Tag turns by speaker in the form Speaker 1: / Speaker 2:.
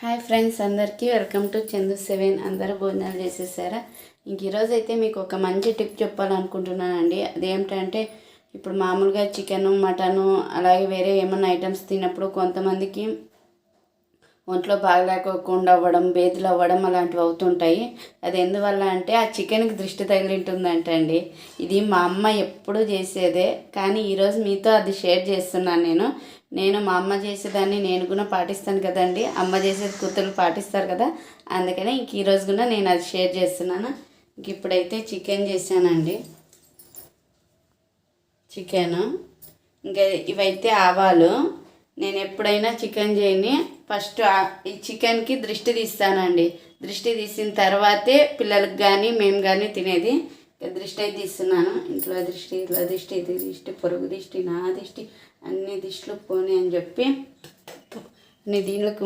Speaker 1: Hi friends, అందరికీ welcome to చందు7. అందరూ భోజనాలు చేసేసారా? ఈరోజు అయితే మీకు ఒక మంచి టిప్ చెప్పాలనుకుంటున్నానండి. అదేమిటంటే, ఇప్పుడు మామూలుగా చికెను, మటను అలాగే వేరే ఏమైనా ఐటమ్స్ తిన్నప్పుడు కొంతమందికి ఒంట్లో బాగలేకోకుండా అవ్వడం, బేదులు అవ్వడం అలాంటివి అవుతుంటాయి. అది ఎందువల్ల అంటే ఆ చికెన్కి దృష్టి తగిలింటుందంటండి. ఇది మా అమ్మ ఎప్పుడూ చేసేదే, కానీ ఈరోజు మీతో అది షేర్ చేస్తున్నాను. నేను మా అమ్మ చేసేదాన్ని నేను కూడా పాటిస్తాను కదండి. అమ్మ చేసేది కూతురు పాటిస్తారు కదా, అందుకనే ఈరోజు కూడా నేను అది షేర్ చేస్తున్నాను. ఇప్పుడైతే చికెన్ చేశానండి. చికెను ఇంకా ఇవైతే ఆవాలు. నేను ఎప్పుడైనా చికెన్ చేయని ఫస్ట్ ఈ చికెన్కి దృష్టి తీస్తానండి. దృష్టి తీసిన తర్వాతే పిల్లలకు కానీ మేము కానీ తినేది. దృష్టి అయితే తీస్తున్నాను. ఇంట్లో దృష్టి, ఇట్లా దృష్టి, ఇది దృష్టి, పొరుగు దృష్టి, నా దృష్టి, అన్ని దృష్టిలు పోనీ అని చెప్పి అన్ని దీనిలోకి